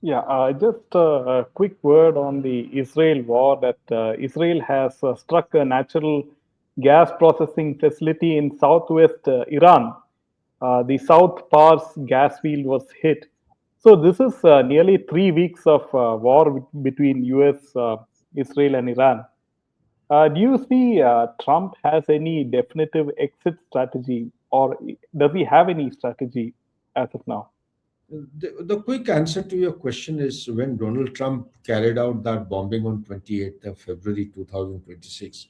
Yeah, just a quick word on the Israel war that Israel has struck a natural gas processing facility in southwest Iran. The South Pars gas field was hit. So this is nearly 3 weeks of war between US, Israel, and Iran. Do you see Trump has any definitive exit strategy, or does he have any strategy as of now? The quick answer to your question is when Donald Trump carried out that bombing on 28th of February 2026,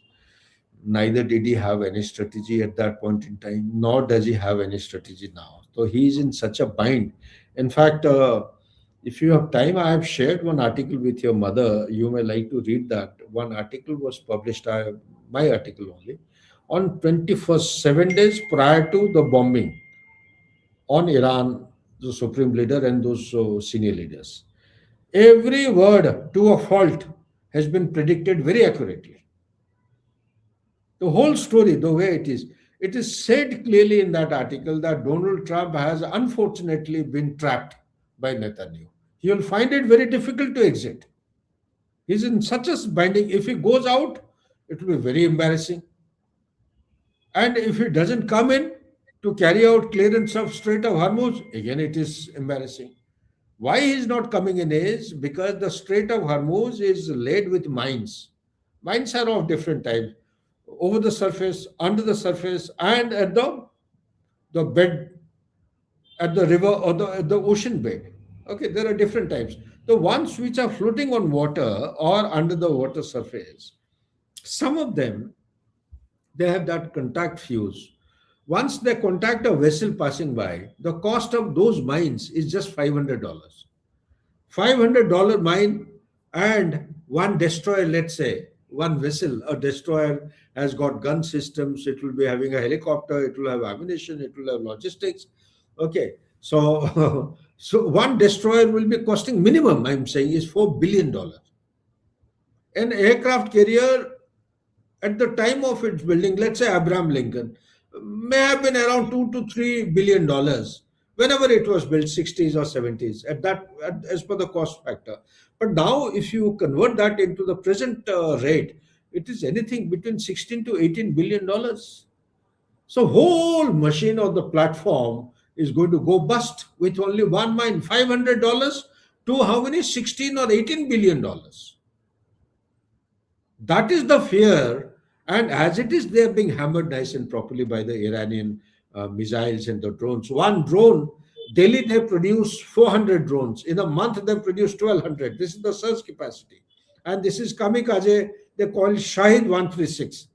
neither did he have any strategy at that point in time, nor does he have any strategy now. So he's in such a bind. In fact, if you have time, I have shared one article with your mother. You may like to read that. One article was published, my article only, on 21st, 7 days prior to the bombing on Iran, the supreme leader and those senior leaders. Every word to a fault has been predicted very accurately. The whole story, the way it is said clearly in that article that Donald Trump has unfortunately been trapped by Netanyahu. He will find it very difficult to exit. He's in such a binding. If he goes out, it will be very embarrassing. And if he doesn't come in to carry out clearance of Strait of Hormuz, again it is embarrassing. Why he is not coming in is because the Strait of Hormuz is laid with mines. Mines are of different types, over the surface, under the surface, and at the bed, at the river or the ocean bed. Okay, there are different types. The ones which are floating on water or under the water surface, some of them they have that contact fuse. Once they contact a vessel passing by, the cost of those mines is just $500. $500 mine and one destroyer, let's say, one vessel, a destroyer has got gun systems, it will be having a helicopter, it will have ammunition, it will have logistics. Okay, so so one destroyer will be costing minimum, I'm saying, is $4 billion. An aircraft carrier at the time of its building, let's say Abraham Lincoln, may have been around $2 to $3 billion whenever it was built, 60s or 70s, as per the cost factor. But now, if you convert that into the present rate, it is anything between 16 to $18 billion. So, whole machine or the platform is going to go bust with only one mine, $500 to how many? 16 or $18 billion. That is the fear. And as it is, they are being hammered nice and properly by the Iranian missiles and the drones. One drone, Delhi, they produce 400 drones. In a month, they produce 1,200. This is the surge capacity. And this is kamikaze, they call it Shahid 136.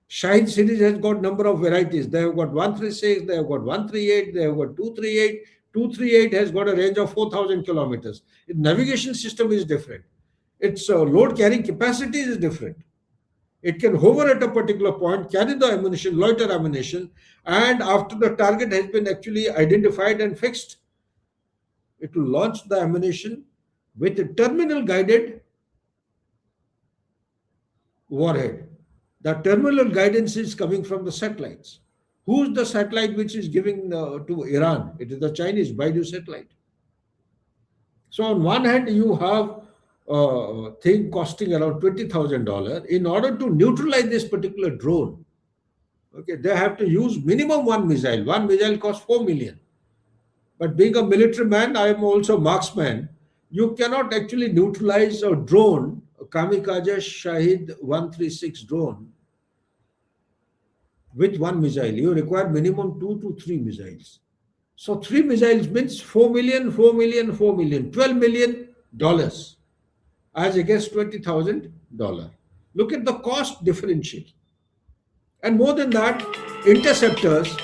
Shahid series has got number of varieties. They have got 136, they have got 138, they have got 238. 238 has got a range of 4,000 kilometers. Its navigation system is different. Its load carrying capacity is different. It can hover at a particular point, carry the ammunition, loiter ammunition, and after the target has been actually identified and fixed, it will launch the ammunition with a terminal guided warhead. The terminal guidance is coming from the satellites. Who's the satellite which is giving to Iran? It is the Chinese Baidu satellite. So on one hand, you have a thing costing around $20,000. In order to neutralize this particular drone, okay, they have to use minimum one missile. One missile costs 4 million. But being a military man, I am also marksman. You cannot actually neutralize a drone, a kamikaze Shahid 136 drone, with one missile. You require minimum 2 to 3 missiles. So 3 missiles means 4 million, 4 million, 4 million, $12 million as against $20,000. Look at the cost differential. And more than that, interceptors.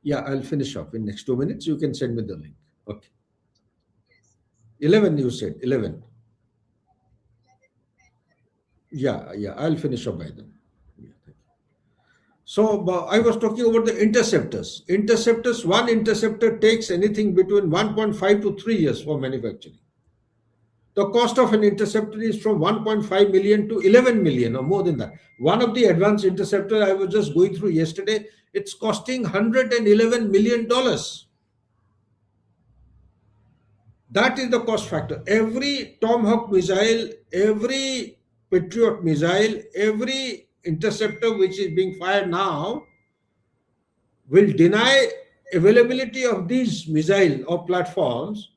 Yeah, I'll finish up in next 2 minutes. You can send me the link. Okay. 11, you said. 11. Yeah, yeah, I'll finish up by then. Yeah, thank you. So I was talking about the interceptors. Interceptors, one interceptor takes anything between 1.5 to 3 years for manufacturing. The cost of an interceptor is from 1.5 million to 11 million or more than that. One of the advanced interceptor I was just going through yesterday, it's costing $111 million. That is the cost factor. Every Tomahawk missile, every Patriot missile, every interceptor which is being fired now will deny availability of these missile or platforms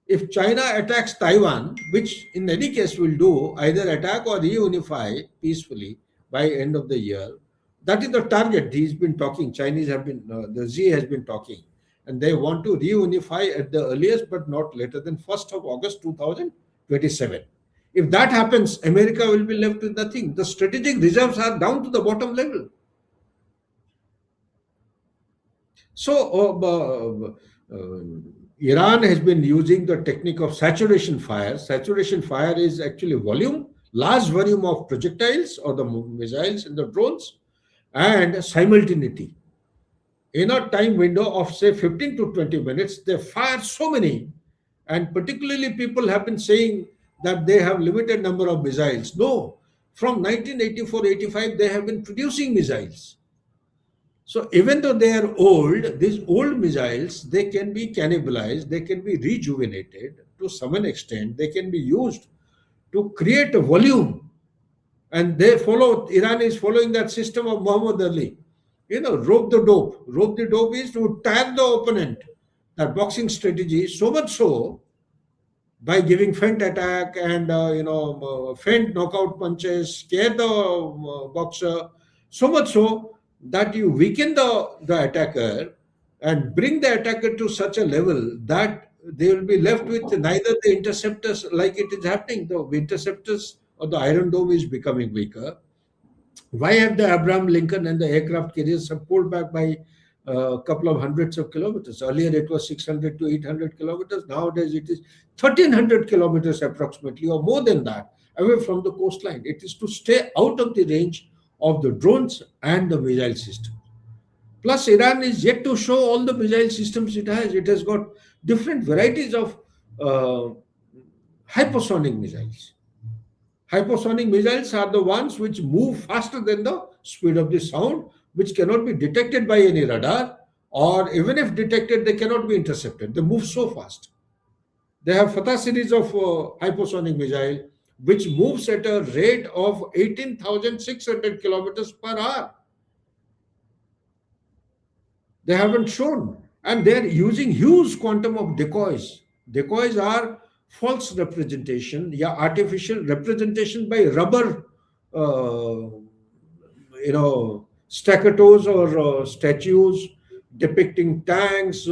if China attacks Taiwan, which in any case will do either attack or reunify peacefully by end of the year. That is the target. He's been talking. Chinese have been the Xi has been talking, and they want to reunify at the earliest, but not later than 1st of August 2027. If that happens, America will be left with nothing. The strategic reserves are down to the bottom level. So, Iran has been using the technique of saturation fire. Saturation fire is actually volume, large volume of projectiles or the missiles and the drones, and simultaneity. In a time window of say 15 to 20 minutes, they fire so many, and particularly people have been saying that they have limited number of missiles. No, from 1984-85, they have been producing missiles. So even though they are old, these old missiles, they can be cannibalized, they can be rejuvenated to some extent, they can be used to create a volume. And they follow, Iran is following that system of Muhammad Ali. You know, rope the dope. Rope the dope is to tire the opponent. That boxing strategy, so much so, by giving feint attack and feint knockout punches, scare the boxer, so much so that you weaken the attacker and bring the attacker to such a level that they will be left with neither the interceptors, like it is happening. The interceptors or the Iron Dome is becoming weaker. Why have the Abraham Lincoln and the aircraft carriers have pulled back by a couple of hundreds of kilometers? Earlier it was 600 to 800 kilometers. Nowadays it is 1300 kilometers approximately, or more than that, away from the coastline. It is to stay out of the range of the drones and the missile system. Plus, Iran is yet to show all the missile systems it has. It has got different varieties of uh, hypersonic missiles. Hypersonic missiles are the ones which move faster than the speed of the sound, which cannot be detected by any radar, or even if detected, they cannot be intercepted. They move so fast. They have Fatah series of hypersonic missile, which moves at a rate of 18,600 kilometers per hour. They haven't shown. And they're using huge quantum of decoys. Decoys are false representation, yeah, artificial representation by rubber, staccatos or statues depicting tanks,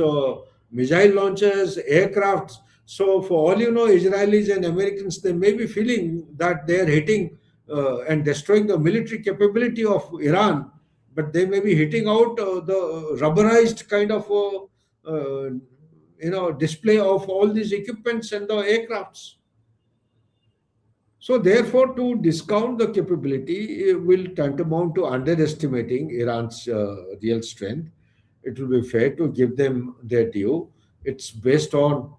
missile launchers, aircrafts. So, for all you know, Israelis and Americans, they may be feeling that they are hitting and destroying the military capability of Iran, but they may be hitting out the rubberized kind of display of all these equipments and the aircrafts. So therefore, to discount the capability will tantamount to underestimating Iran's real strength. It will be fair to give them their due. It's based on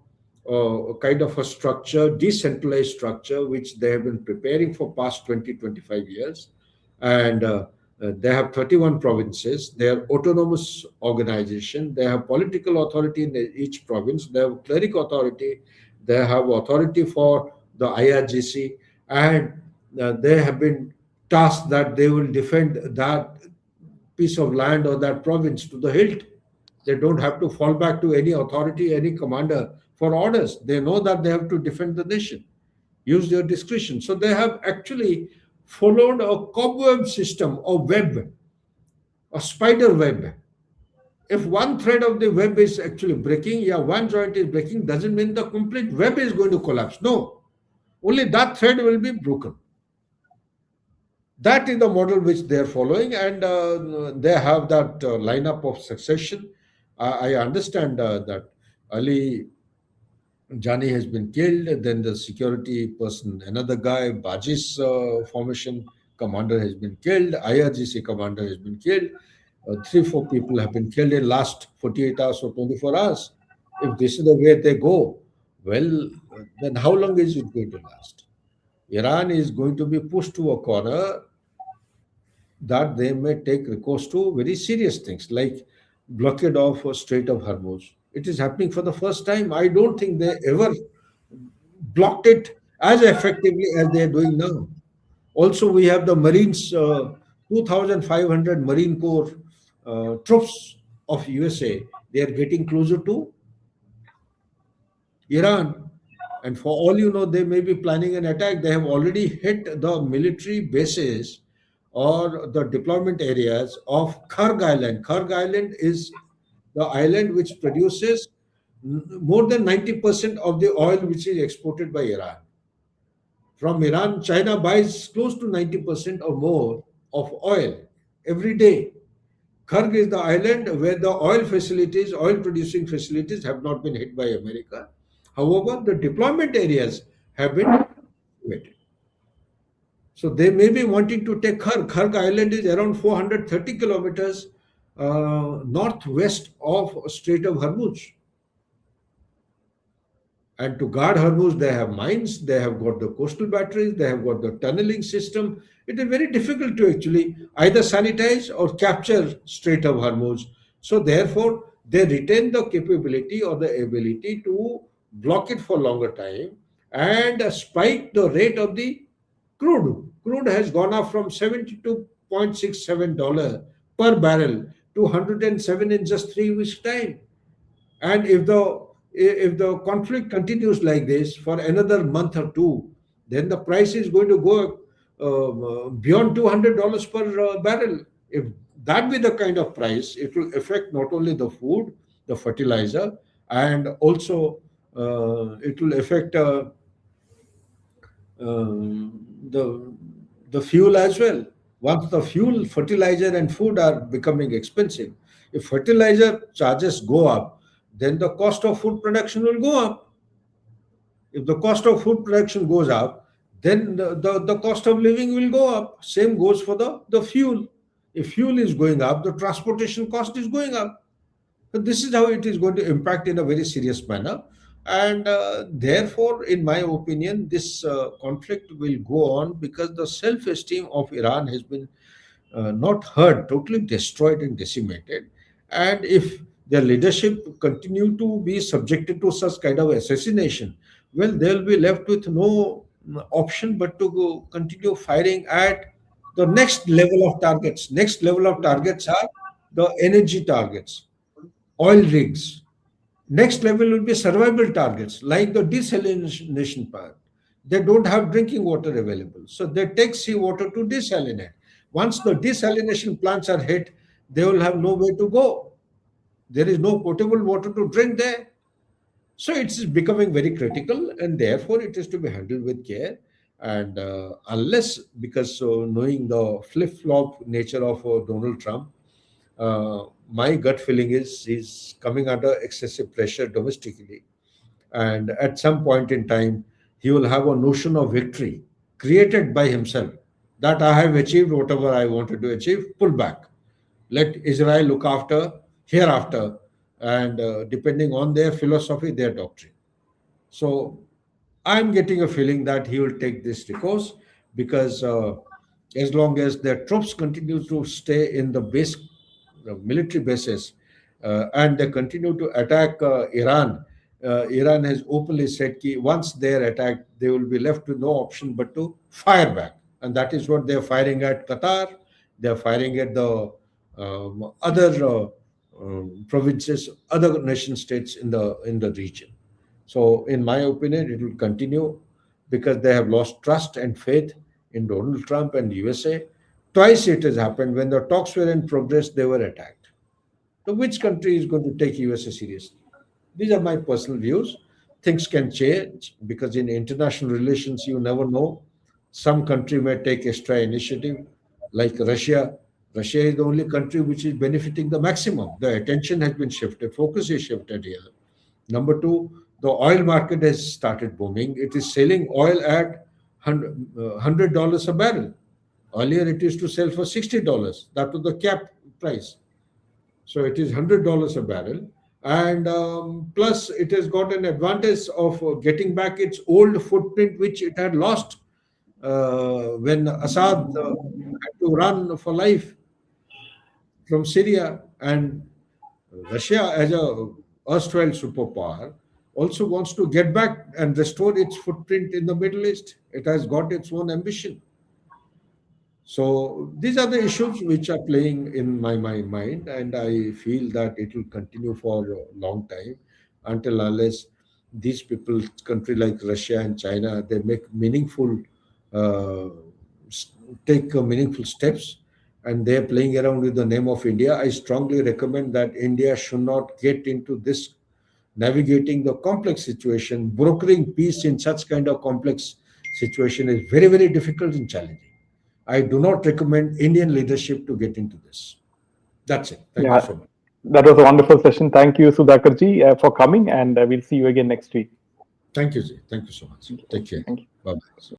a kind of a structure, decentralized structure, which they have been preparing for past 20, 25 years. And they have 31 provinces. They are autonomous organization. They have political authority in each province. They have cleric authority. They have authority for the IRGC, and they have been tasked that they will defend that piece of land or that province to the hilt. They don't have to fall back to any authority, any commander for orders. They know that they have to defend the nation, use their discretion. So they have actually followed a cobweb system, a web, a spider web. If one thread of the web is actually breaking, yeah, one joint is breaking, doesn't mean the complete web is going to collapse. No, only that thread will be broken. That is the model which they are following, and they have that lineup of succession. I understand that Ali Jani has been killed, then the security person, another guy, Baji's formation commander has been killed, IRGC commander has been killed. Three, four people have been killed in last 48 hours or 24 hours. If this is the way they go, well, then how long is it going to last? Iran is going to be pushed to a corner that they may take recourse to very serious things like blockade of Strait of Hormuz. It is happening for the first time. I don't think they ever blocked it as effectively as they are doing now. Also, we have the Marines, 2,500 Marine Corps troops of USA. They are getting closer to Iran. And for all you know, they may be planning an attack. They have already hit the military bases or the deployment areas of Kharg Island. Kharg Island is the island which produces more than 90% of the oil which is exported by Iran. From Iran, China buys close to 90% or more of oil every day. Kharg is the island where the oil facilities, oil producing facilities have not been hit by America. However, the deployment areas have been evacuated. So they may be wanting to take Kharg. Kharg Island is around 430 kilometers northwest of Strait of Hormuz. And to guard Hormuz, they have mines, they have got the coastal batteries, they have got the tunneling system. It is very difficult to actually either sanitize or capture Strait of Hormuz. So therefore, they retain the capability or the ability to block it for longer time and spike the rate of the crude. Crude has gone up from $72.67 per barrel to 107 in just 3 weeks' time. And if the conflict continues like this for another month or two, then the price is going to go beyond $200 per barrel. If that be the kind of price, it will affect not only the food, the fertilizer, and also it will affect the fuel as well. Once the fuel, fertilizer, and food are becoming expensive, if fertilizer charges go up, then the cost of food production will go up. If the cost of food production goes up, then the cost of living will go up. Same goes for the fuel. If fuel is going up, the transportation cost is going up. So this is how it is going to impact in a very serious manner. And therefore, in my opinion, this conflict will go on because the self esteem of Iran has been not hurt, totally destroyed and decimated. And if their leadership continue to be subjected to such kind of assassination, well, they'll be left with no option but to continue firing at the next level of targets. Next level of targets are the energy targets, oil rigs. Next level will be survival targets like the desalination plant. They don't have drinking water available. So they take seawater to desalinate. Once the desalination plants are hit, they will have nowhere to go. There is no potable water to drink there. So it's becoming very critical, and therefore it is to be handled with care. And unless, because knowing the flip flop nature of Donald Trump, my gut feeling is he's coming under excessive pressure domestically. And at some point in time, he will have a notion of victory created by himself that I have achieved whatever I wanted to achieve, pull back. Let Israel look after hereafter, and depending on their philosophy, their doctrine. So I'm getting a feeling that he will take this course because as long as their troops continue to stay in the base, the military bases, and they continue to attack Iran, Iran has openly said that once they are attacked, they will be left with no option but to fire back. And that is what they are firing at Qatar, they are firing at the other provinces, other nation states in the region. So, in my opinion, it will continue because they have lost trust and faith in Donald Trump and USA. Twice it has happened when the talks were in progress, they were attacked. So, which country is going to take USA seriously? These are my personal views. Things can change because in international relations, you never know. Some country may take extra initiative, like Russia. Russia is the only country which is benefiting the maximum. The attention has been shifted, focus is shifted here. Number two, the oil market has started booming. It is selling oil at $100 a barrel. Earlier, it used to sell for $60. That was the cap price. So it is $100 a barrel. And plus, it has got an advantage of getting back its old footprint, which it had lost when Assad had to run for life from Syria. And Russia, as a erstwhile superpower, also wants to get back and restore its footprint in the Middle East. It has got its own ambition. So these are the issues which are playing in my mind, and I feel that it will continue for a long time until unless these people, country like Russia and China, they make meaningful, uh, s- take meaningful steps, and they are playing around with the name of India. I strongly recommend that India should not get into this navigating the complex situation. Brokering peace in such kind of complex situation is very, very difficult and challenging. I do not recommend Indian leadership to get into this. That's it. Thank you Yeah, so much. that was a wonderful session. Thank you, Sudhakar Ji, for coming, and we'll see you again next week. Thank you, Jay. Thank you so much. Thank you. Take care. Thank you. Bye bye.